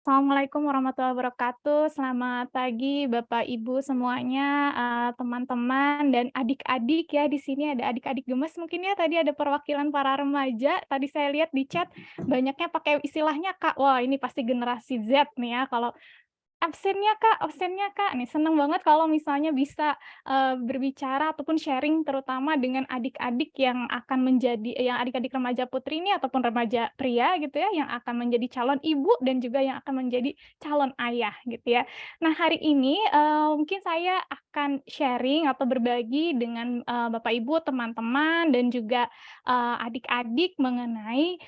Assalamualaikum warahmatullahi wabarakatuh. Selamat pagi Bapak, Ibu semuanya, teman-teman dan adik-adik ya, di sini ada adik-adik gemes mungkin ya, tadi ada perwakilan para remaja, tadi saya lihat di chat banyaknya pakai istilahnya Kak, wah ini pasti generasi Z nih ya, kalau absennya Kak, nih seneng banget kalau misalnya bisa, berbicara ataupun sharing terutama dengan adik-adik yang akan menjadi yang adik-adik remaja putri ini ataupun remaja pria gitu ya, yang akan menjadi calon ibu dan juga yang akan menjadi calon ayah gitu ya. Nah hari ini, mungkin saya akan sharing atau berbagi dengan, Bapak Ibu, teman-teman dan juga, adik-adik mengenai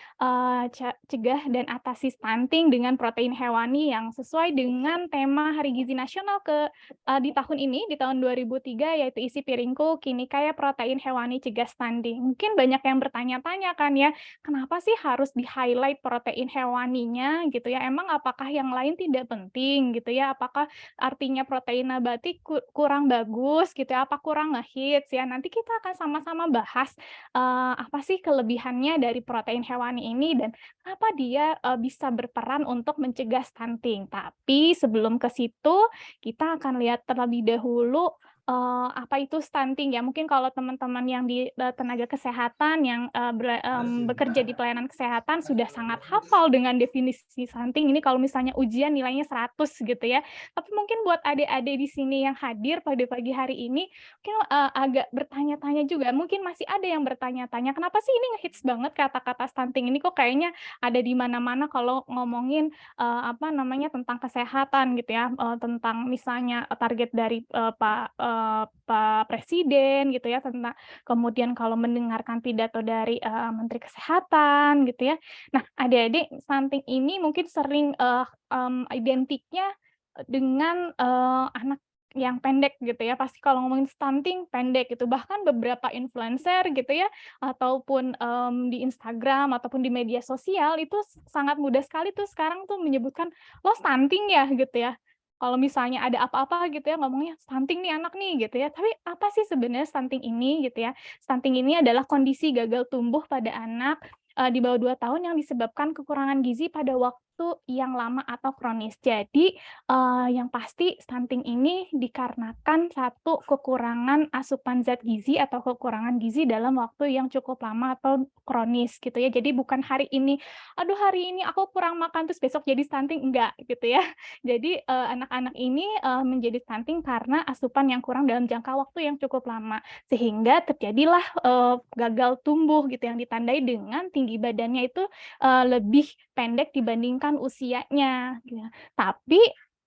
cegah dan atasi stunting dengan protein hewani yang sesuai dengan tema Hari Gizi Nasional di tahun ini, di tahun 2003, yaitu isi piringku kini kaya protein hewani cegah stunting. Mungkin banyak yang bertanya-tanya kan ya, kenapa sih harus di-highlight protein hewaninya gitu ya? Emang apakah yang lain tidak penting gitu ya? Apakah artinya protein nabati kurang bagus gitu ya? Apa kurang ngehits ya? Nanti kita akan sama-sama bahas apa sih kelebihannya dari protein hewani ini dan kenapa dia, bisa berperan untuk mencegah stunting. Tapi sebelum ke situ, kita akan lihat terlebih dahulu, apa itu stunting ya. Mungkin kalau teman-teman yang di, tenaga kesehatan yang, bekerja di pelayanan kesehatan sudah sangat hafal dengan definisi stunting ini kalau misalnya ujian nilainya 100 gitu ya. Tapi mungkin buat adik-adik di sini yang hadir pada pagi hari ini, mungkin, agak bertanya-tanya juga, mungkin masih ada yang bertanya-tanya, "Kenapa sih ini ngehits banget kata-kata stunting ini kok kayaknya ada di mana-mana kalau ngomongin, apa namanya, tentang kesehatan," gitu ya, tentang misalnya, target dari, Pak Presiden gitu ya, tentang kemudian kalau mendengarkan pidato dari, Menteri Kesehatan gitu ya. Nah, adik-adik stunting ini mungkin sering, identiknya, dengan, anak yang pendek gitu ya, pasti kalau ngomongin stunting pendek gitu, bahkan beberapa influencer gitu ya, ataupun, di Instagram ataupun di media sosial itu sangat mudah sekali tuh sekarang tuh menyebutkan, "Lo stunting ya?" Gitu ya. Kalau misalnya ada apa-apa gitu ya ngomongnya, "Stunting nih anak nih," gitu ya. Tapi apa sih sebenarnya stunting ini gitu ya? Stunting ini adalah kondisi gagal tumbuh pada anak, di bawah 2 tahun yang disebabkan kekurangan gizi pada waktu yang lama atau kronis. Jadi, yang pasti stunting ini dikarenakan satu kekurangan asupan zat gizi atau kekurangan gizi dalam waktu yang cukup lama atau kronis gitu ya. Jadi bukan hari ini, "Aduh hari ini aku kurang makan," terus besok jadi stunting, enggak gitu ya. Jadi, anak-anak ini, menjadi stunting karena asupan yang kurang dalam jangka waktu yang cukup lama. Sehingga terjadilah, gagal tumbuh gitu yang ditandai dengan tinggi badannya itu, lebih pendek dibandingkan usianya, gitu. Tapi,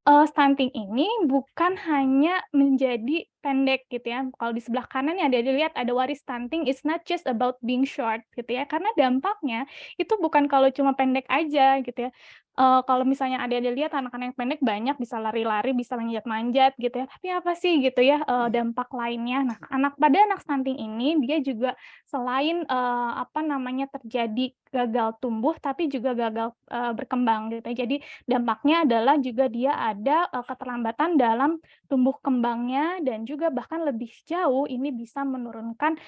stunting ini bukan hanya menjadi pendek gitu ya, kalau di sebelah kanan ya ada dilihat ada waris stunting is not just about being short gitu ya, karena dampaknya itu bukan kalau cuma pendek aja gitu ya. Kalau misalnya adik-adik lihat anak-anak yang pendek banyak bisa lari-lari, bisa manjat-manjat gitu ya, tapi apa sih gitu ya, dampak lainnya. Nah, anak stunting ini dia juga selain, apa namanya, terjadi gagal tumbuh, tapi juga gagal, berkembang gitu ya. Jadi dampaknya adalah juga dia ada, keterlambatan dalam tumbuh kembangnya dan juga bahkan lebih jauh ini bisa menurunkan,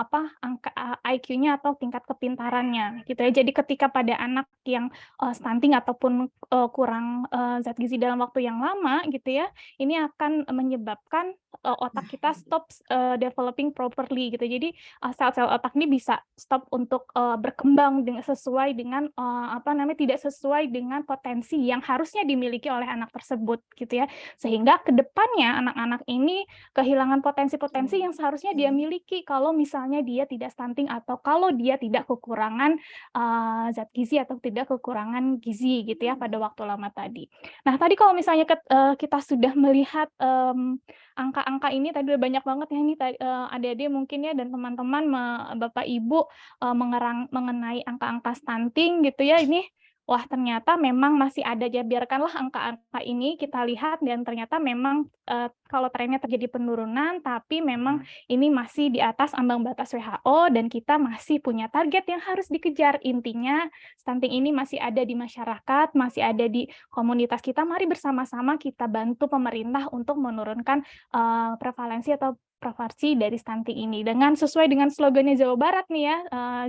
apa, angka IQ-nya atau tingkat kepintarannya gitu ya. Jadi ketika pada anak yang, stunting ataupun, kurang, zat gizi dalam waktu yang lama gitu ya, ini akan menyebabkan, otak kita stop, developing properly gitu. Jadi, sel-sel otak ini bisa stop untuk, berkembang sesuai dengan, apa namanya, tidak sesuai dengan potensi yang harusnya dimiliki oleh anak tersebut gitu ya. Sehingga ke depannya anak-anak ini kehilangan potensi-potensi yang seharusnya dia miliki kalau misalnya dia tidak stunting atau kalau dia tidak kekurangan, zat gizi atau tidak kekurangan gizi gitu ya pada waktu lama tadi. Nah tadi kalau misalnya kita sudah melihat, angka-angka ini tadi udah banyak banget ya ini adik-adik mungkin ya dan teman-teman Bapak Ibu, mengenai angka-angka stunting gitu ya ini, wah ternyata memang masih ada ya biarkanlah angka-angka ini kita lihat dan ternyata memang, kalau trennya terjadi penurunan tapi memang ini masih di atas ambang batas WHO dan kita masih punya target yang harus dikejar. Intinya stunting ini masih ada di masyarakat, masih ada di komunitas kita, mari bersama-sama kita bantu pemerintah untuk menurunkan, prevalensi atau proporsi dari stunting ini dengan sesuai dengan slogannya Jawa Barat nih ya,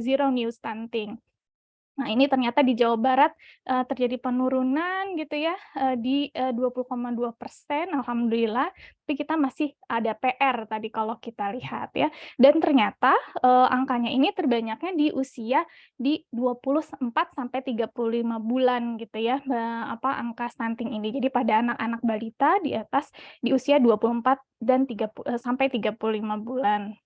Zero New Stunting. Nah, ini ternyata di Jawa Barat, terjadi penurunan gitu ya, di, 20,2%, alhamdulillah, tapi kita masih ada PR tadi kalau kita lihat ya. Dan ternyata, angkanya ini terbanyaknya di usia di 24 sampai 35 bulan gitu ya, angka stunting ini. Jadi pada anak-anak balita di atas di usia 24 dan sampai 35 bulan.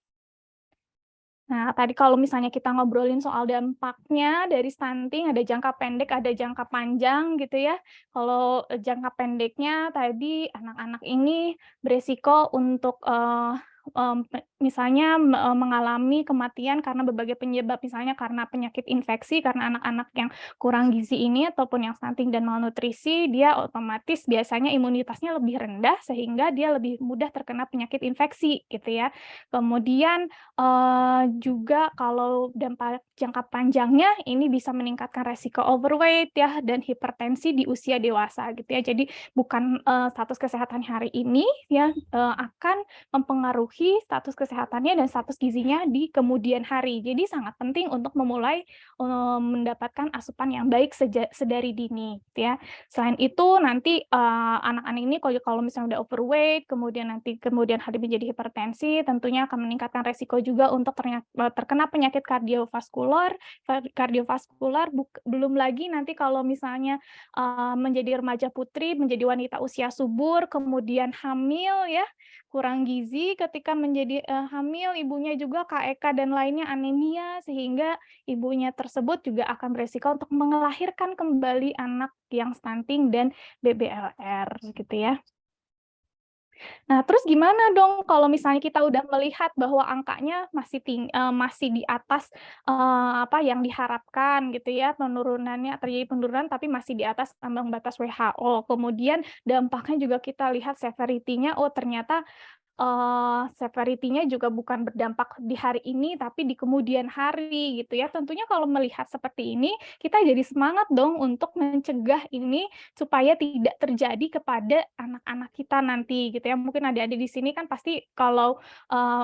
Nah, tadi kalau misalnya kita ngobrolin soal dampaknya dari stunting, ada jangka pendek, ada jangka panjang gitu ya. Kalau, jangka pendeknya tadi anak-anak ini beresiko untuk, misalnya mengalami kematian karena berbagai penyebab, misalnya karena penyakit infeksi, karena anak-anak yang kurang gizi ini ataupun yang stunting dan malnutrisi, dia otomatis biasanya imunitasnya lebih rendah sehingga dia lebih mudah terkena penyakit infeksi gitu ya. Kemudian juga kalau dampak jangka panjangnya ini bisa meningkatkan resiko overweight ya dan hipertensi di usia dewasa gitu ya. Jadi bukan, status kesehatan hari ini ya, akan mempengaruhi status kesehatannya dan status gizinya di kemudian hari. Jadi sangat penting untuk memulai, mendapatkan asupan yang baik sedari dini gitu ya. Selain itu nanti, anak-anak ini kalau kalau misalnya udah overweight, kemudian nanti kemudian hari menjadi hipertensi, tentunya akan meningkatkan resiko juga untuk terkena penyakit kardiovaskular, belum lagi nanti kalau misalnya, menjadi remaja putri, menjadi wanita usia subur, kemudian hamil ya, kurang gizi ketika menjadi, hamil, ibunya juga KEK dan lainnya anemia, sehingga ibunya tersebut juga akan beresiko untuk melahirkan kembali anak yang stunting dan BBLR gitu ya. Nah, terus gimana dong kalau misalnya kita udah melihat bahwa angkanya masih di atas, yang diharapkan gitu ya, terjadi penurunan tapi masih di atas ambang batas WHO. Kemudian dampaknya juga kita lihat severity-nya, oh ternyata severity-nya juga bukan berdampak di hari ini, tapi di kemudian hari gitu ya. Tentunya kalau melihat seperti ini, kita jadi semangat dong untuk mencegah ini supaya tidak terjadi kepada anak-anak kita nanti gitu ya. Mungkin adik-adik di sini kan pasti kalau,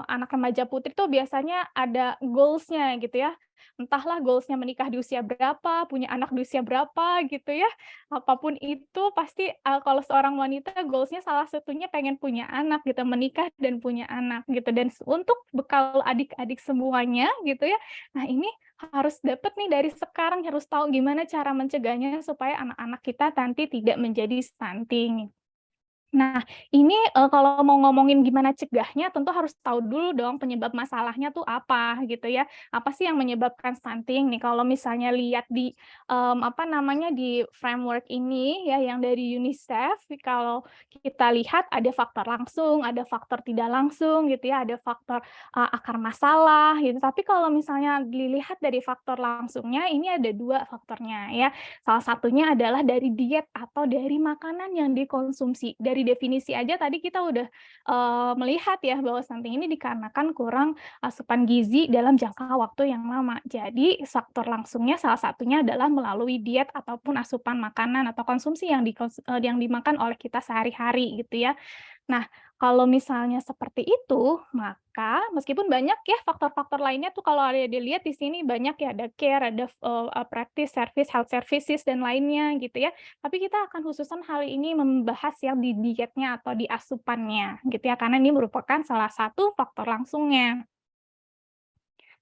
anak remaja putri tuh biasanya ada goals-nya gitu ya. Entahlah goals-nya menikah di usia berapa, punya anak di usia berapa gitu ya. Apapun itu pasti, kalau seorang wanita goals-nya salah satunya pengen punya anak gitu, menikah dan punya anak gitu, dan untuk bekal adik-adik semuanya gitu ya, nah ini harus dapet nih dari sekarang, harus tahu gimana cara mencegahnya supaya anak-anak kita nanti tidak menjadi stunting. Nah, ini, kalau mau ngomongin gimana cegahnya, tentu harus tahu dulu dong penyebab masalahnya tuh apa, gitu ya. Apa sih yang menyebabkan stunting nih, kalau misalnya lihat di, di framework ini ya, yang dari UNICEF, kalau kita lihat ada faktor langsung, ada faktor tidak langsung gitu ya, ada faktor, akar masalah gitu. Tapi kalau misalnya dilihat dari faktor langsungnya, ini ada 2 faktornya ya. Salah satunya adalah dari diet atau dari makanan yang dikonsumsi. Dari definisi aja tadi kita udah, melihat ya bahwa stunting ini dikarenakan kurang asupan gizi dalam jangka waktu yang lama. Jadi faktor langsungnya salah satunya adalah melalui diet ataupun asupan makanan atau konsumsi yang dimakan oleh kita sehari-hari gitu ya. Nah, kalau misalnya seperti itu, maka meskipun banyak ya faktor-faktor lainnya tuh kalau ada dilihat di sini banyak ya, ada care, ada, practice, service, health services, dan lainnya gitu ya. Tapi kita akan khususkan hal ini membahas yang di dietnya atau di asupannya gitu ya, karena ini merupakan salah satu faktor langsungnya.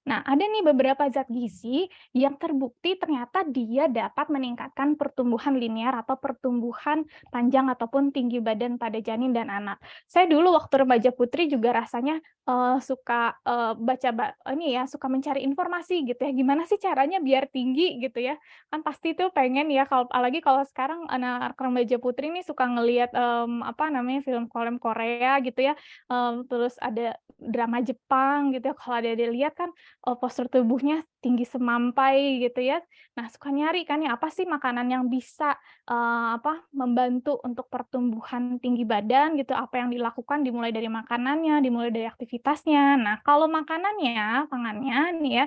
Nah, ada nih beberapa zat gizi yang terbukti ternyata dia dapat meningkatkan pertumbuhan linear atau pertumbuhan panjang ataupun tinggi badan pada janin dan anak. Saya dulu waktu remaja putri juga rasanya, suka, suka mencari informasi gitu ya, gimana sih caranya biar tinggi gitu ya. Kan pasti tuh pengen ya kalau apalagi kalau sekarang anak remaja putri nih suka ngelihat, film-film Korea gitu ya, terus ada drama Jepang gitu ya, kalau ada dilihat kan postur tubuhnya tinggi semampai gitu ya. Nah, suka nyari kan ya, apa sih makanan yang bisa, membantu untuk pertumbuhan tinggi badan gitu, apa yang dilakukan dimulai dari makanannya, dimulai dari aktivitasnya. Nah, kalau pangannya nih ya,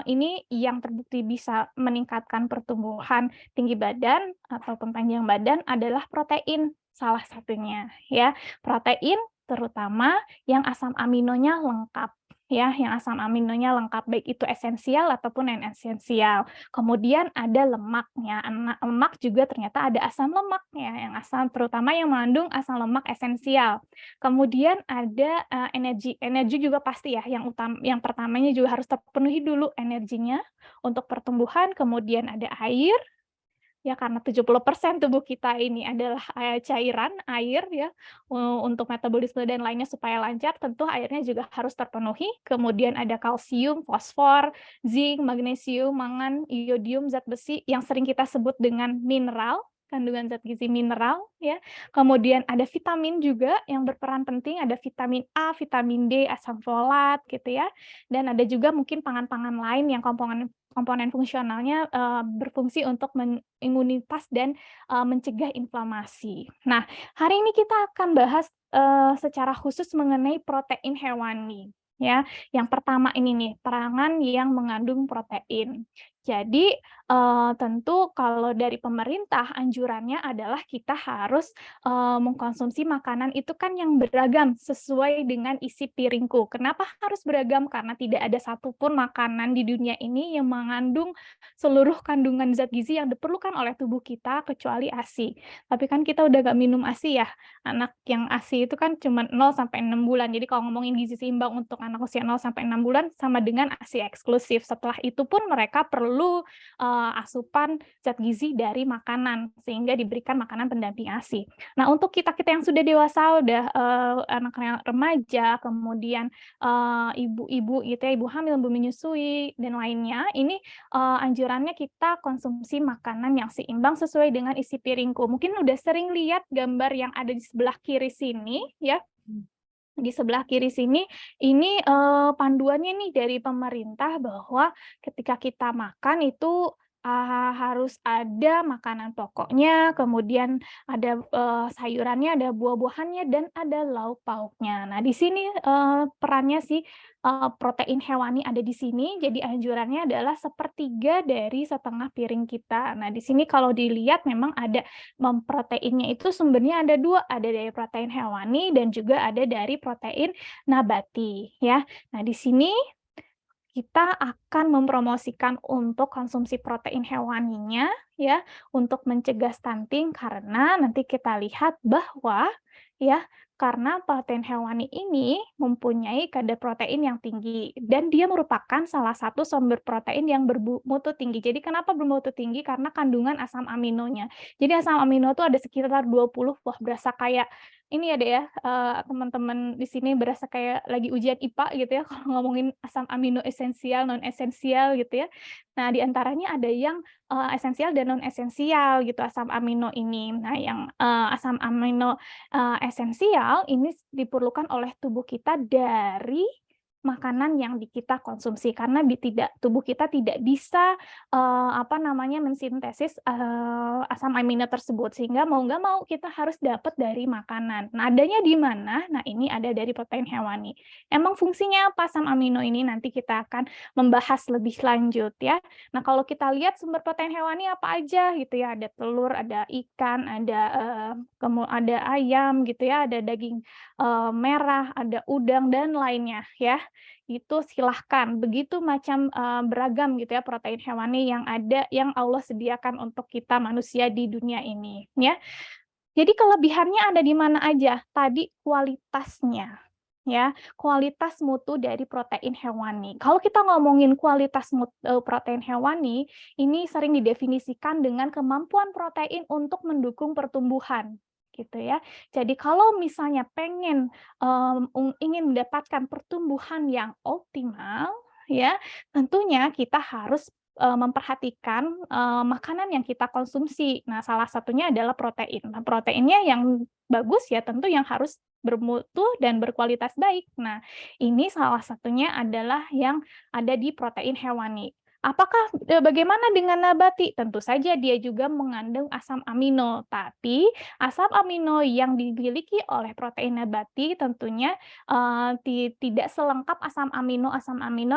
ini yang terbukti bisa meningkatkan pertumbuhan tinggi badan ataupun panjang badan adalah protein, salah satunya ya. Protein terutama yang asam aminonya lengkap. ya, yang asam aminonya lengkap, baik itu esensial ataupun non-esensial. Kemudian ada lemaknya, lemak juga ternyata ada asam lemaknya, yang asam terutama yang mengandung asam lemak esensial. Kemudian ada, energi, energi juga pasti ya, yang pertamanya juga harus terpenuhi dulu energinya untuk pertumbuhan, kemudian ada air, ya, karena 70% tubuh kita ini adalah, cairan, air ya, untuk metabolisme dan lainnya supaya lancar, tentu airnya juga harus terpenuhi. Kemudian ada kalsium, fosfor, zinc, magnesium, mangan, iodium, zat besi yang sering kita sebut dengan mineral, kandungan zat gizi mineral ya. Kemudian ada vitamin juga yang berperan penting, ada vitamin A, vitamin D, asam folat gitu ya. Dan ada juga mungkin pangan-pangan lain yang komponen komponen fungsionalnya, berfungsi untuk imunitas dan, mencegah inflamasi. Nah, hari ini kita akan bahas, secara khusus mengenai protein hewani, ya. Yang pertama ini nih, pangan yang mengandung protein. Jadi, tentu kalau dari pemerintah anjurannya adalah kita harus, mengkonsumsi makanan itu kan yang beragam sesuai dengan isi piringku. Kenapa harus beragam? Karena tidak ada satupun makanan di dunia ini yang mengandung seluruh kandungan zat gizi yang diperlukan oleh tubuh kita kecuali ASI. Tapi kan kita udah nggak minum ASI ya, anak yang ASI itu kan cuma 0 sampai 6 bulan. Jadi kalau ngomongin gizi seimbang untuk anak usia 0 sampai 6 bulan sama dengan ASI eksklusif. Setelah itu pun mereka perlu, asupan zat gizi dari makanan, sehingga diberikan makanan pendamping ASI. Nah, untuk kita-kita yang sudah dewasa, udah, anak remaja, kemudian, ibu-ibu gitu ya, ibu hamil, ibu menyusui, dan lainnya, ini anjurannya kita konsumsi makanan yang seimbang sesuai dengan isi piringku. Mungkin udah sering lihat gambar yang ada di sebelah kiri sini ya, di sebelah kiri sini, ini, panduannya nih dari pemerintah bahwa ketika kita makan itu, harus ada makanan pokoknya, kemudian ada, sayurannya, ada buah-buahannya, dan ada lauk pauknya. Nah, di sini, perannya sih, protein hewani ada di sini, jadi anjurannya adalah sepertiga dari setengah piring kita. Nah, di sini kalau dilihat memang ada proteinnya itu sumbernya ada 2, ada dari protein hewani dan juga ada dari protein nabati, ya. Nah, di sini kita akan mempromosikan untuk konsumsi protein hewaninya, ya, untuk mencegah stunting karena nanti kita lihat bahwa, ya, karena protein hewani ini mempunyai kadar protein yang tinggi dan dia merupakan salah satu sumber protein yang bermutu tinggi. Jadi kenapa bermutu tinggi? Karena kandungan asam aminonya. Jadi asam amino itu ada sekitar 20, wah berasa kayak ini ya deh ya, teman-teman di sini berasa kayak lagi ujian IPA gitu ya, kalau ngomongin asam amino esensial, non esensial gitu ya. Nah, di antaranya ada yang, esensial dan non esensial gitu asam amino ini. Nah, yang, asam amino, esensial ini diperlukan oleh tubuh kita dari makanan yang kita konsumsi karena tubuh kita tidak bisa, apa namanya, mensintesis, asam amino tersebut sehingga mau nggak mau kita harus dapat dari makanan. Nah, adanya di mana? Nah, ini ada dari protein hewani. Emang fungsinya apa asam amino ini? Nanti kita akan membahas lebih lanjut ya. Nah, kalau kita lihat sumber protein hewani apa aja gitu ya, ada telur, ada ikan, ada ayam gitu ya, ada daging, merah, ada udang dan lainnya ya. Itu silahkan, begitu macam, beragam gitu ya protein hewani yang ada, yang Allah sediakan untuk kita manusia di dunia ini, ya. Jadi kelebihannya ada di mana aja? Tadi kualitasnya, ya, kualitas mutu dari protein hewani. Kalau kita ngomongin kualitas protein hewani, ini sering didefinisikan dengan kemampuan protein untuk mendukung pertumbuhan, gitu ya. Jadi kalau misalnya ingin mendapatkan pertumbuhan yang optimal, ya, tentunya kita harus, memperhatikan, makanan yang kita konsumsi. Nah, salah satunya adalah protein. Nah, proteinnya yang bagus ya tentu yang harus bermutu dan berkualitas baik. Nah, ini salah satunya adalah yang ada di protein hewani. Apakah bagaimana dengan nabati? Tentu saja dia juga mengandung asam amino, tapi asam amino yang dimiliki oleh protein nabati tentunya, tidak selengkap asam amino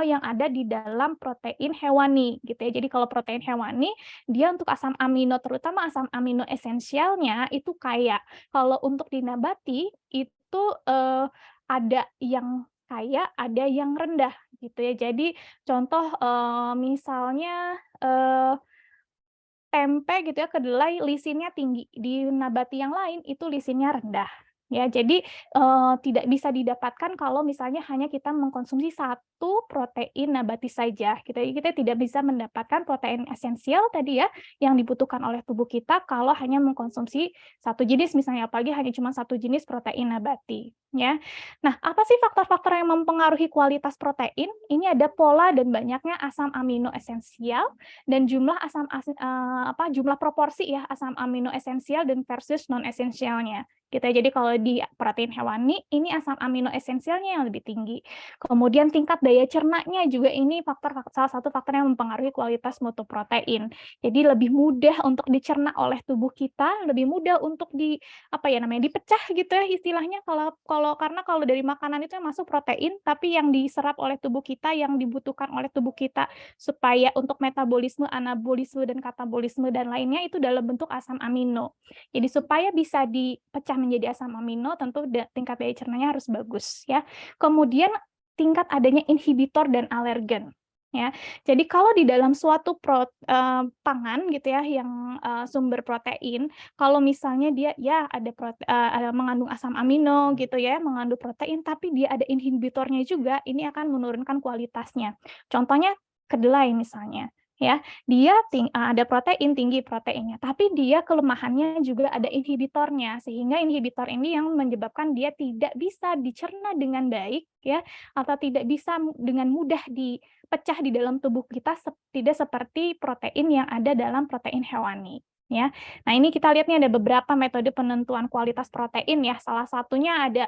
yang ada di dalam protein hewani, gitu ya. Jadi kalau protein hewani, dia untuk asam amino, terutama asam amino esensialnya itu kaya. Kalau untuk di nabati, itu, ada yang kaya, ada yang rendah gitu ya. Jadi contoh, misalnya, tempe gitu ya, kedelai lisinnya tinggi, di nabati yang lain itu lisinnya rendah. Ya, jadi, tidak bisa didapatkan kalau misalnya hanya kita mengkonsumsi satu protein nabati saja, gitu. Jadi kita tidak bisa mendapatkan protein esensial tadi ya, yang dibutuhkan oleh tubuh kita kalau hanya mengkonsumsi satu jenis misalnya, apalagi hanya cuma satu jenis protein nabati, ya. Nah, apa sih faktor-faktor yang mempengaruhi kualitas protein? Ini ada pola dan banyaknya asam amino esensial, dan jumlah proporsi ya asam amino esensial dan versus non esensialnya gitu ya. Jadi kalau di protein hewani ini asam amino esensialnya yang lebih tinggi. Kemudian tingkat daya cernanya juga ini salah satu faktor yang mempengaruhi kualitas mutu protein. Jadi lebih mudah untuk dicerna oleh tubuh kita, lebih mudah untuk dipecah gitu ya istilahnya karena kalau dari makanan itu yang masuk protein, tapi yang diserap oleh tubuh kita, yang dibutuhkan oleh tubuh kita supaya untuk metabolisme, anabolisme, dan katabolisme dan lainnya itu dalam bentuk asam amino. Jadi supaya bisa dipecah menjadi asam amino, tentu tingkat daya cernanya harus bagus ya. Kemudian tingkat adanya inhibitor dan alergen. Ya, jadi kalau di dalam suatu pangan gitu ya, yang sumber protein, kalau misalnya dia ya ada mengandung asam amino gitu ya, mengandung protein, tapi dia ada inhibitornya juga, ini akan menurunkan kualitasnya. Contohnya kedelai misalnya, ya, dia ada protein, tinggi proteinnya, tapi dia kelemahannya juga ada inhibitornya, sehingga inhibitor ini yang menyebabkan dia tidak bisa dicerna dengan baik, ya, atau tidak bisa dengan mudah dipecah di dalam tubuh kita, tidak seperti protein yang ada dalam protein hewani. Ya, nah ini kita lihat nih ada beberapa metode penentuan kualitas protein ya. Salah satunya ada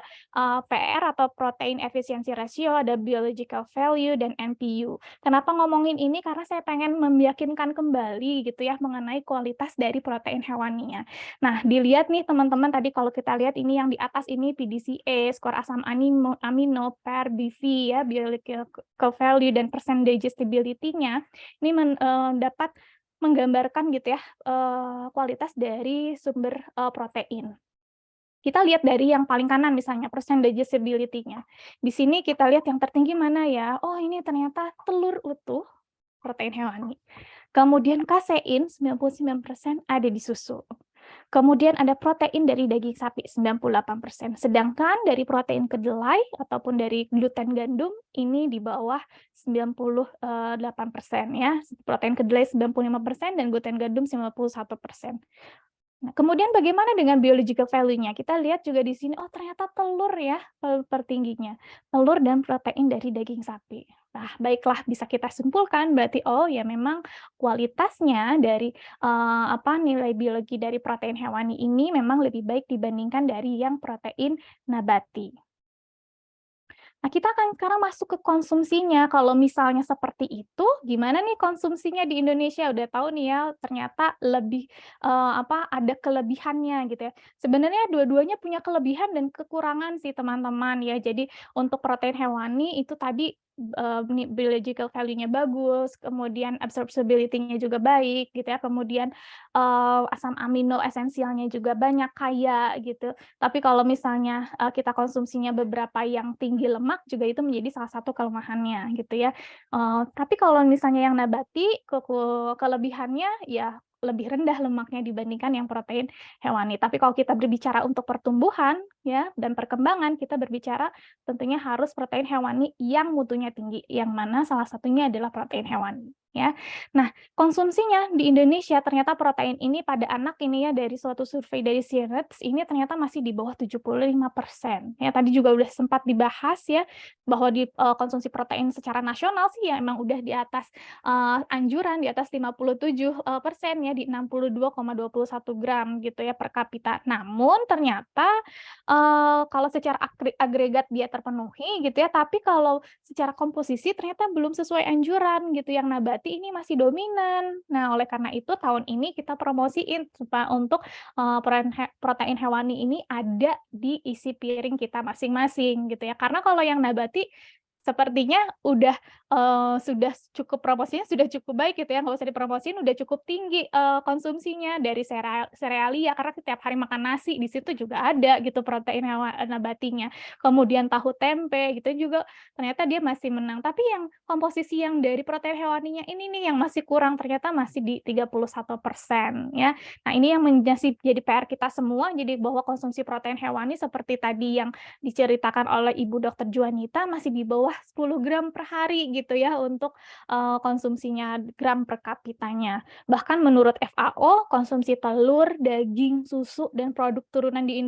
PR atau protein efficiency ratio, ada biological value dan NPU. Kenapa ngomongin ini? Karena saya pengen meyakinkan kembali gitu ya mengenai kualitas dari protein hewaninya. Nah, dilihat nih teman-teman tadi kalau kita lihat ini yang di atas ini PDCA, skor asam amino, per BV ya, biological value dan percent digestibility-nya ini dapat menggambarkan gitu ya kualitas dari sumber protein. Kita lihat dari yang paling kanan misalnya percent digestibility-nya. Di sini kita lihat yang tertinggi mana ya? Oh, ini ternyata telur utuh protein hewani. Kemudian kasein 99% ada di susu. Kemudian ada protein dari daging sapi 98%. Sedangkan dari protein kedelai ataupun dari gluten gandum ini di bawah 98% ya. Protein kedelai 95% dan gluten gandum 91%. Nah, kemudian bagaimana dengan biological value-nya? Kita lihat juga di sini, oh ternyata telur ya tertingginya. Telur dan protein dari daging sapi. Nah, baiklah bisa kita simpulkan berarti oh ya memang kualitasnya dari nilai biologi dari protein hewani ini memang lebih baik dibandingkan dari yang protein nabati. Nah, kita akan sekarang masuk ke konsumsinya. Kalau misalnya seperti itu, gimana nih konsumsinya di Indonesia? Udah tahu nih ya, ternyata lebih ada kelebihannya gitu ya. Sebenarnya dua-duanya punya kelebihan dan kekurangan sih teman-teman ya. Jadi untuk protein hewani itu tadi biological value-nya bagus, kemudian absorbability-nya juga baik gitu ya. Kemudian asam amino esensialnya juga banyak, kaya gitu. Tapi kalau misalnya kita konsumsinya beberapa yang tinggi lemak juga itu menjadi salah satu kelemahannya gitu ya. Tapi kalau misalnya yang nabati kelebihannya ya lebih rendah lemaknya dibandingkan yang protein hewani. Tapi kalau kita berbicara untuk pertumbuhan ya dan perkembangan, kita berbicara tentunya harus protein hewani yang mutunya tinggi, yang mana salah satunya adalah protein hewani ya. Nah, konsumsinya di Indonesia ternyata protein ini pada anak ini ya dari suatu survei dari CIREDS ini ternyata masih di bawah 75%. Ya, tadi juga udah sempat dibahas ya bahwa di konsumsi protein secara nasional sih ya emang udah di atas anjuran di atas 57% ya di 62,21 gram gitu ya per kapita. Namun ternyata kalau secara agregat dia terpenuhi gitu ya, tapi kalau secara komposisi ternyata belum sesuai anjuran gitu yang nabati ini masih dominan. Nah, oleh karena itu tahun ini kita promosiin supaya untuk protein hewani ini ada di isi piring kita masing-masing gitu ya. Karena kalau yang nabati sepertinya sudah cukup promosinya sudah cukup baik gitu ya, nggak usah dipromosiin udah cukup tinggi, konsumsinya dari serealia karena setiap hari makan nasi, di situ juga ada gitu protein nabatinya. Kemudian tahu tempe gitu juga ternyata dia masih menang, tapi yang komposisi yang dari protein hewaninya ini nih yang masih kurang, ternyata masih di 31% ya. Nah, ini yang masih jadi PR kita semua, jadi bahwa konsumsi protein hewani seperti tadi yang diceritakan oleh Ibu Dokter Juanita masih di bawah 10 gram per hari gitu ya untuk, konsumsinya gram per kapitanya. Bahkan menurut FAO konsumsi telur, daging, susu, dan produk turunan di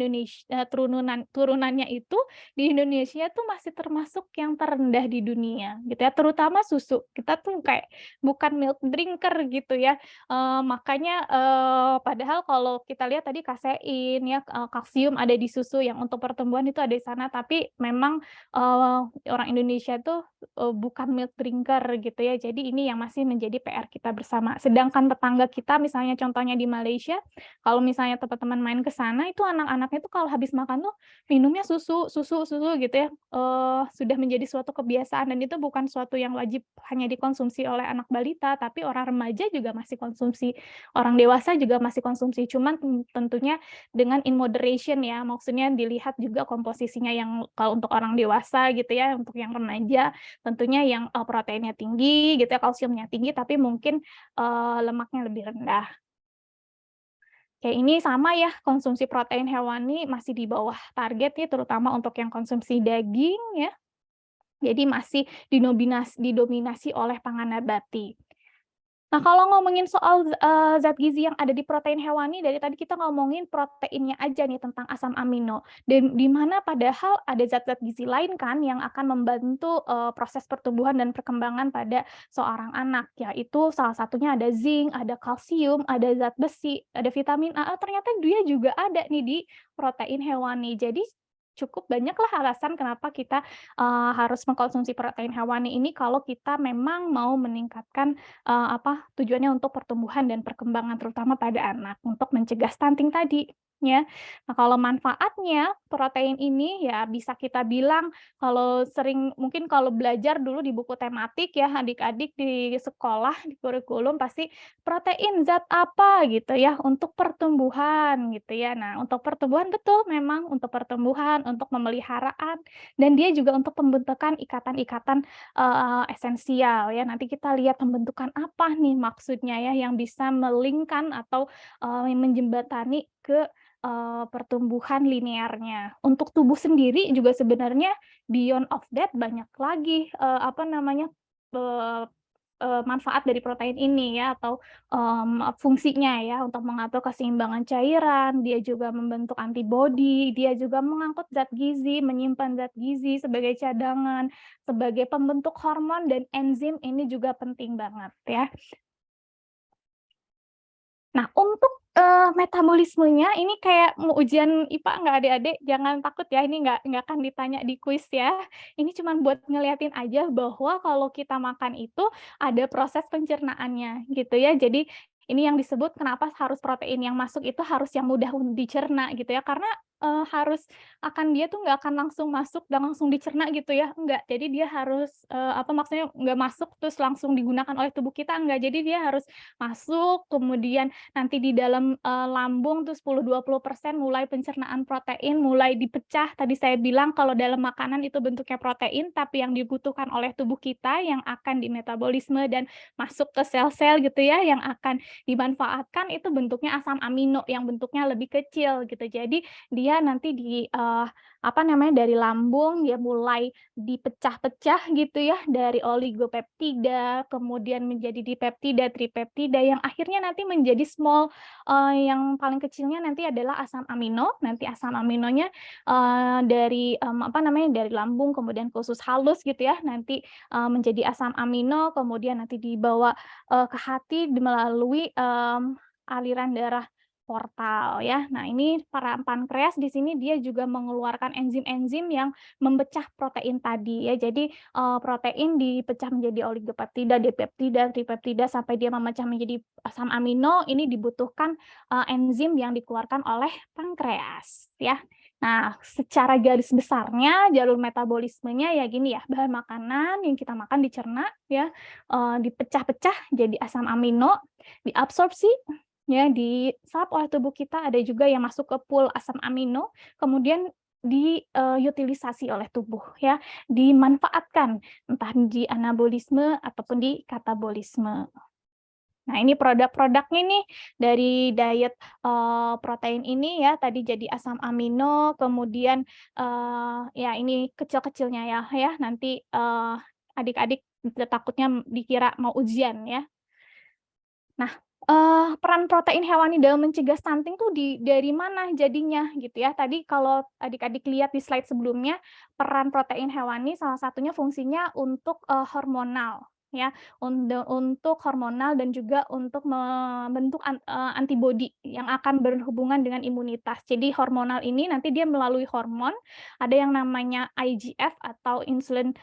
turunannya itu di Indonesia tuh masih termasuk yang terendah di dunia gitu ya, terutama susu. Kita tuh kayak bukan milk drinker gitu ya, makanya, padahal kalau kita lihat tadi kasein ya, kalsium ada di susu yang untuk pertumbuhan itu ada di sana, tapi memang, orang Indonesia tuh, bukan milk drinker gitu ya. Jadi ini yang masih menjadi PR kita bersama. Sedangkan tetangga kita misalnya contohnya di Malaysia, kalau misalnya teman-teman main ke sana itu anak-anaknya tuh kalau habis makan tuh minumnya susu susu susu gitu ya, sudah menjadi suatu kebiasaan dan itu bukan suatu yang wajib hanya dikonsumsi oleh anak balita, tapi orang remaja juga masih konsumsi, orang dewasa juga masih konsumsi, cuman tentunya dengan in moderation ya, maksudnya dilihat juga komposisinya yang kalau untuk orang dewasa gitu ya, untuk yang remaja tentunya yang, proteinnya tinggi gitu ya, kalsiumnya tinggi, tapi mungkin, lemaknya lebih rendah. Kayak ini sama ya, konsumsi protein hewani masih di bawah target ya, terutama untuk yang konsumsi daging ya, jadi masih didominasi oleh pangan nabati. Nah, kalau ngomongin soal, zat gizi yang ada di protein hewani, dari tadi kita ngomongin proteinnya aja nih tentang asam amino, dan di mana padahal ada zat-zat gizi lain kan yang akan membantu, proses pertumbuhan dan perkembangan pada seorang anak, yaitu salah satunya ada zinc, ada kalsium, ada zat besi, ada vitamin A, ternyata dia juga ada nih di protein hewani. Jadi cukup banyaklah alasan kenapa kita, harus mengkonsumsi protein hewani ini kalau kita memang mau meningkatkan tujuannya untuk pertumbuhan dan perkembangan terutama pada anak, untuk mencegah stunting tadi, ya. Nah, kalau manfaatnya protein ini ya bisa kita bilang kalau sering mungkin kalau belajar dulu di buku tematik ya, adik-adik di sekolah, di kurikulum pasti protein zat apa gitu ya, untuk pertumbuhan gitu ya. Nah, untuk pertumbuhan betul memang untuk pertumbuhan, untuk pemeliharaan, dan dia juga untuk pembentukan ikatan-ikatan esensial ya. Nanti kita lihat pembentukan apa nih maksudnya ya yang bisa melingkan atau, menjembatani ke, pertumbuhan linearnya. Untuk tubuh sendiri juga sebenarnya beyond of that banyak lagi, eee manfaat dari protein ini ya atau, fungsinya ya untuk mengatur keseimbangan cairan, dia juga membentuk antibodi, dia juga mengangkut zat gizi, menyimpan zat gizi sebagai cadangan, sebagai pembentuk hormon dan enzim ini juga penting banget ya. Nah, untuk, metabolismenya ini kayak mau ujian IPA nggak adik-adik? Jangan takut ya, ini nggak akan ditanya di kuis ya. Ini cuman buat ngeliatin aja bahwa kalau kita makan itu ada proses pencernaannya gitu ya. Jadi ini yang disebut kenapa harus protein yang masuk itu harus yang mudah dicerna gitu ya, karena, dia tuh nggak akan langsung masuk dan langsung dicerna gitu ya, enggak. Jadi dia harus, maksudnya nggak masuk terus langsung digunakan oleh tubuh kita, enggak. Jadi dia harus masuk, kemudian nanti di dalam, lambung tuh 10-20% mulai pencernaan protein, mulai dipecah. Tadi saya bilang kalau dalam makanan itu bentuknya protein, tapi yang dibutuhkan oleh tubuh kita yang akan dimetabolisme dan masuk ke sel-sel gitu ya, yang akan dimanfaatkan itu bentuknya asam amino yang bentuknya lebih kecil gitu. Jadi dia nanti dari lambung dia mulai dipecah-pecah gitu ya, dari oligopeptida, kemudian menjadi dipeptida, tripeptida, yang akhirnya nanti menjadi yang paling kecilnya nanti adalah asam amino. Nanti asam aminonya, dari lambung kemudian ke usus halus gitu ya, nanti, menjadi asam amino, kemudian nanti dibawa, ke hati melalui, aliran darah portal ya. Nah, ini para pankreas di sini dia juga mengeluarkan enzim-enzim yang memecah protein tadi ya. Jadi, protein dipecah menjadi oligopeptida, dipeptida, tripeptida sampai dia memecah menjadi asam amino, ini dibutuhkan, enzim yang dikeluarkan oleh pankreas ya. Nah, secara garis besarnya jalur metabolismenya ya gini ya, bahan makanan yang kita makan dicerna ya, dipecah-pecah jadi asam amino, diabsorpsi ya, diserap oleh tubuh kita, ada juga yang masuk ke pool asam amino, kemudian diutilisasi oleh tubuh ya, dimanfaatkan entah di anabolisme ataupun di katabolisme. Nah, ini produk-produknya nih dari diet, protein ini ya, tadi jadi asam amino, kemudian, ya ini kecil-kecilnya ya, nanti, adik-adik takutnya dikira mau ujian ya. Nah, peran protein hewani dalam mencegah stunting tuh dari mana jadinya gitu ya. Tadi kalau adik-adik lihat di slide sebelumnya, peran protein hewani salah satunya fungsinya untuk, hormonal ya, untuk hormonal dan juga untuk membentuk antibodi yang akan berhubungan dengan imunitas. Jadi hormonal ini nanti dia melalui hormon, ada yang namanya IGF atau insulin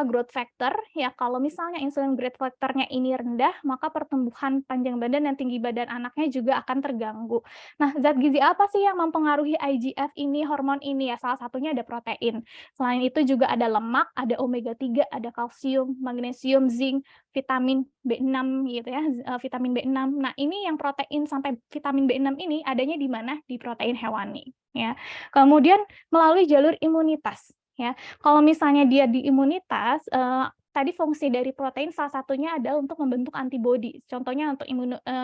growth factor, ya kalau misalnya insulin growth factor-nya ini rendah, maka pertumbuhan panjang badan dan tinggi badan anaknya juga akan terganggu. Nah, zat gizi apa sih yang mempengaruhi IGF ini, hormon ini ya? Salah satunya ada protein. Selain itu juga ada lemak, ada omega 3, ada kalsium, magnesium, zinc, vitamin B6 gitu ya, vitamin B6. Nah, ini yang protein sampai vitamin B6 ini adanya di mana? Di protein hewani, ya. Kemudian melalui jalur imunitas, ya. Kalau misalnya dia di imunitas, tadi fungsi dari protein salah satunya adalah untuk membentuk antibodi. Contohnya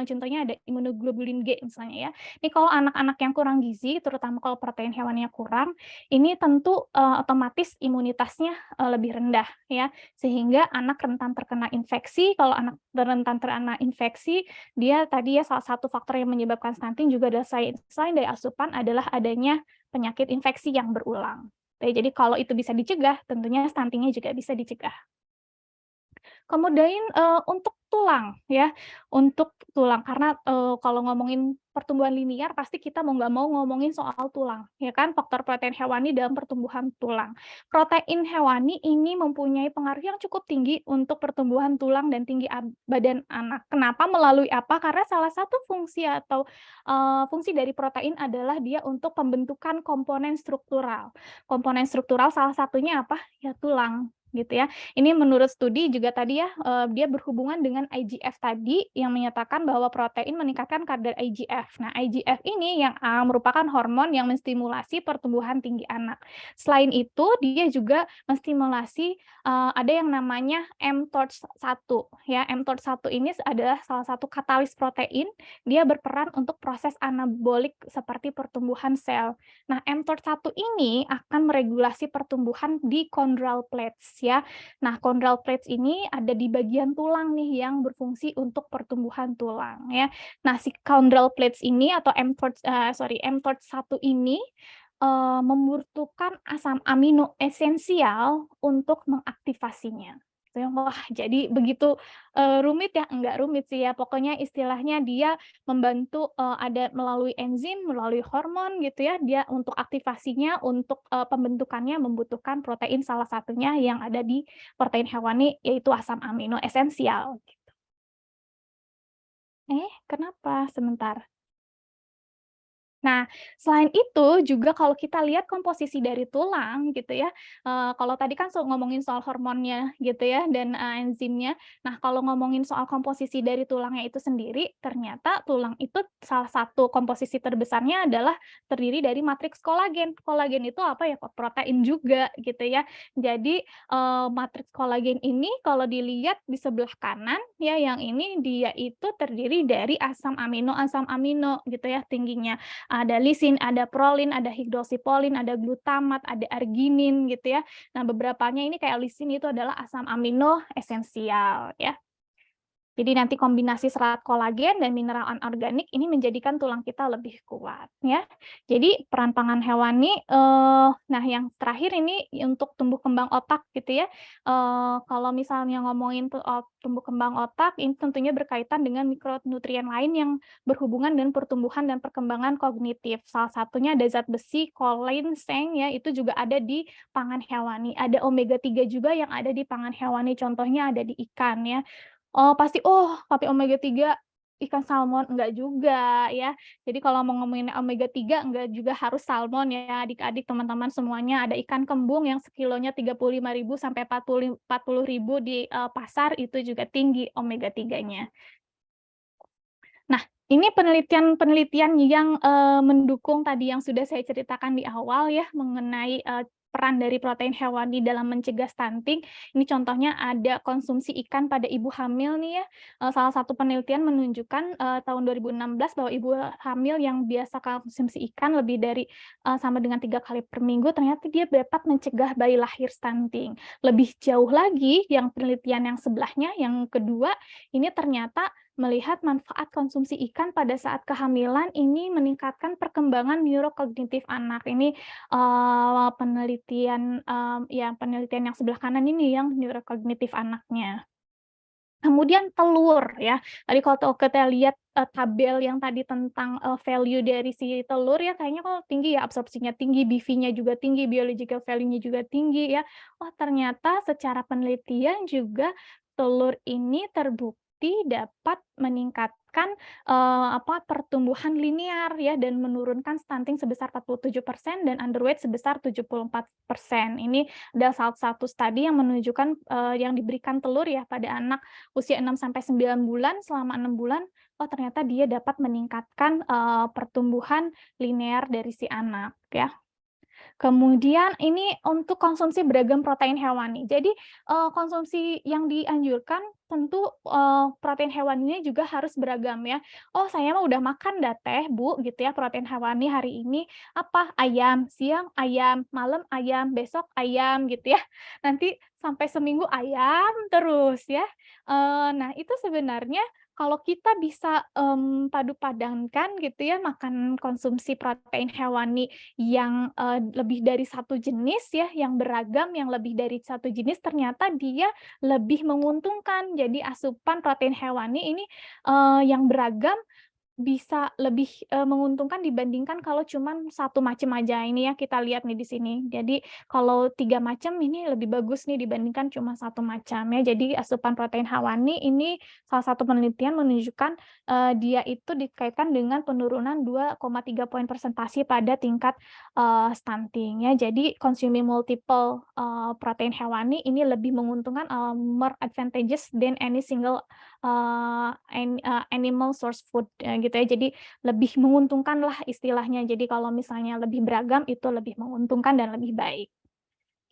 contohnya ada imunoglobulin G misalnya ya. Ini kalau anak-anak yang kurang gizi, terutama kalau protein hewannya kurang, ini tentu, otomatis imunitasnya, lebih rendah ya, sehingga anak rentan terkena infeksi. Kalau anak rentan terkena infeksi, dia tadi ya salah satu faktor yang menyebabkan stunting juga adalah selain dari asupan adalah adanya penyakit infeksi yang berulang. Jadi kalau itu bisa dicegah, tentunya stunting-nya juga bisa dicegah. Kemudian, untuk tulang ya, untuk tulang karena, kalau ngomongin pertumbuhan linear pasti kita mau nggak mau ngomongin soal tulang, ya kan, faktor protein hewani dalam pertumbuhan tulang. Protein hewani ini mempunyai pengaruh yang cukup tinggi untuk pertumbuhan tulang dan tinggi badan anak. Kenapa? Melalui apa? Karena salah satu fungsi atau, fungsi dari protein adalah dia untuk pembentukan komponen struktural. Komponen struktural salah satunya apa? Ya tulang, gitu ya. Ini menurut studi juga tadi ya, dia berhubungan dengan IGF tadi yang menyatakan bahwa protein meningkatkan kadar IGF. Nah, IGF ini yang, merupakan hormon yang menstimulasi pertumbuhan tinggi anak. Selain itu, dia juga menstimulasi, ada yang namanya mTOR1 ya. mTOR1 ini adalah salah satu katalis protein, dia berperan untuk proses anabolik seperti pertumbuhan sel. Nah, mTOR1 ini akan meregulasi pertumbuhan di chondral plates ya. Nah, chondral plates ini ada di bagian tulang nih yang berfungsi untuk pertumbuhan tulang ya. Nah, si chondral plates ini atau mTOR1 ini membutuhkan asam amino esensial untuk mengaktifasinya. Wah, jadi begitu rumit ya? Enggak rumit sih ya, pokoknya istilahnya dia membantu, ada melalui enzim, melalui hormon gitu ya, dia untuk aktivasinya, untuk, pembentukannya membutuhkan protein salah satunya yang ada di protein hewani, yaitu asam amino esensial. Kenapa? Sebentar. Nah, selain itu juga kalau kita lihat komposisi dari tulang gitu ya, kalau tadi kan ngomongin soal hormonnya gitu ya dan, enzimnya. Nah, kalau ngomongin soal komposisi dari tulangnya itu sendiri, ternyata tulang itu salah satu komposisi terbesarnya adalah terdiri dari matriks kolagen. Kolagen itu apa ya, protein juga gitu ya. Jadi, matriks kolagen ini kalau dilihat di sebelah kanan ya, yang ini dia itu terdiri dari asam amino gitu ya tingginya. Ada lisin, ada prolin, ada hidroksipolin, ada glutamat, ada arginin gitu ya. Nah, beberapanya ini kayak lisin itu adalah asam amino esensial ya. Jadi nanti kombinasi serat kolagen dan mineral anorganik ini menjadikan tulang kita lebih kuat ya. Jadi peran pangan hewani, nah yang terakhir ini untuk tumbuh kembang otak gitu ya. Kalau misalnya ngomongin tumbuh kembang otak ini tentunya berkaitan dengan mikronutrien lain yang berhubungan dengan pertumbuhan dan perkembangan kognitif. Salah satunya ada zat besi, kolin, seng ya, itu juga ada di pangan hewani. Ada omega 3 juga yang ada di pangan hewani, contohnya ada di ikan ya. Pasti, "Oh, pakai omega 3 ikan salmon, enggak juga ya. Jadi kalau mau ngomongin omega 3 enggak juga harus salmon ya adik-adik, teman-teman semuanya. Ada ikan kembung yang sekilonya 35.000 sampai 40.000 di, pasar, itu juga tinggi omega 3-nya. Nah, ini penelitian-penelitian yang, mendukung tadi yang sudah saya ceritakan di awal ya, mengenai, peran dari protein hewani dalam mencegah stunting. Ini contohnya ada konsumsi ikan pada ibu hamil nih ya, salah satu penelitian menunjukkan, tahun 2016 bahwa ibu hamil yang biasa konsumsi ikan lebih dari, sama dengan 3 kali per minggu, ternyata dia dapat mencegah bayi lahir stunting. Lebih jauh lagi, yang penelitian yang sebelahnya, yang kedua, ini ternyata melihat manfaat konsumsi ikan pada saat kehamilan ini meningkatkan perkembangan neurokognitif anak. Ini, penelitian, ya penelitian yang sebelah kanan ini yang neurokognitif anaknya. Kemudian telur ya, tadi kalau kita lihat, tabel yang tadi tentang, value dari si telur ya kayaknya kok tinggi ya, absorpsinya tinggi, BV-nya juga tinggi, biological value-nya juga tinggi ya. Oh ternyata secara penelitian juga telur ini terbukti dapat meningkatkan, pertumbuhan linear ya dan menurunkan stunting sebesar 47% dan underweight sebesar 74%. Ini ada salah satu studi yang menunjukkan, yang diberikan telur ya pada anak usia 6 sampai 9 bulan, selama 6 bulan, oh ternyata dia dapat meningkatkan, pertumbuhan linear dari si anak ya. Kemudian ini untuk konsumsi beragam protein hewani. Jadi, konsumsi yang dianjurkan tentu, protein hewaninya juga harus beragam ya. "Oh saya mah udah makan dah Teh, Bu," gitu ya, protein hewani hari ini apa, ayam, siang ayam, malam ayam, besok ayam gitu ya. Nanti sampai seminggu ayam terus ya. Nah itu sebenarnya kalau kita bisa, padu padankan gitu ya, makan konsumsi protein hewani yang, lebih dari satu jenis ya, yang beragam, yang lebih dari satu jenis, ternyata dia lebih menguntungkan. Jadi asupan protein hewani ini, yang beragam bisa lebih, menguntungkan dibandingkan kalau cuman satu macam aja. Ini ya kita lihat nih di sini. Jadi kalau 3 macam ini lebih bagus nih dibandingkan cuma satu macam ya. Jadi asupan protein hewani ini salah satu penelitian menunjukkan, dia itu dikaitkan dengan penurunan 2,3 poin persentase pada tingkat, stunting ya. Jadi consuming multiple, protein hewani ini lebih menguntungkan, more advantageous than any single, animal source food, gitu ya. Jadi lebih menguntungkan lah istilahnya. Jadi kalau misalnya lebih beragam itu lebih menguntungkan dan lebih baik.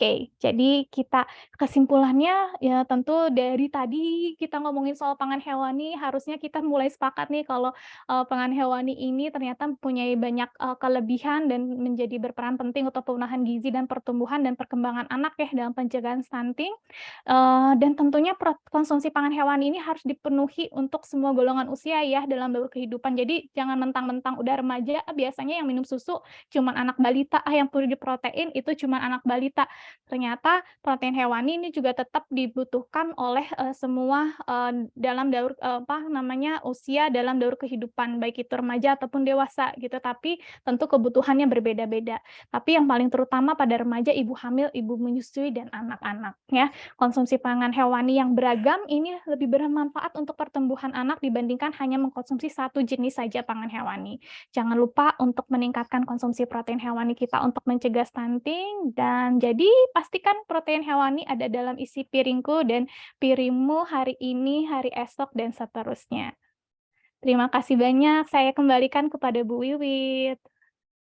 Oke, jadi kita kesimpulannya ya tentu dari tadi kita ngomongin soal pangan hewani, harusnya kita mulai sepakat nih kalau, pangan hewani ini ternyata mempunyai banyak, kelebihan dan menjadi berperan penting untuk pemenuhan gizi dan pertumbuhan dan perkembangan anak ya dalam pencegahan stunting. Dan tentunya konsumsi pangan hewani ini harus dipenuhi untuk semua golongan usia ya dalam alur kehidupan. Jadi jangan mentang-mentang udah remaja, biasanya yang minum susu cuman anak balita, yang perlu diprotein itu cuman anak balita. Ternyata protein hewani ini juga tetap dibutuhkan oleh, semua, dalam usia dalam daur kehidupan, baik itu remaja ataupun dewasa gitu, tapi tentu kebutuhannya berbeda-beda. Tapi yang paling terutama pada remaja, ibu hamil, ibu menyusui, dan anak-anak ya. Konsumsi pangan hewani yang beragam ini lebih bermanfaat untuk pertumbuhan anak dibandingkan hanya mengkonsumsi satu jenis saja pangan hewani. Jangan lupa untuk meningkatkan konsumsi protein hewani kita untuk mencegah stunting, dan jadi pastikan protein hewani ada dalam isi piringku dan piringmu hari ini, hari esok, dan seterusnya. Terima kasih banyak, saya kembalikan kepada Bu Wiwit.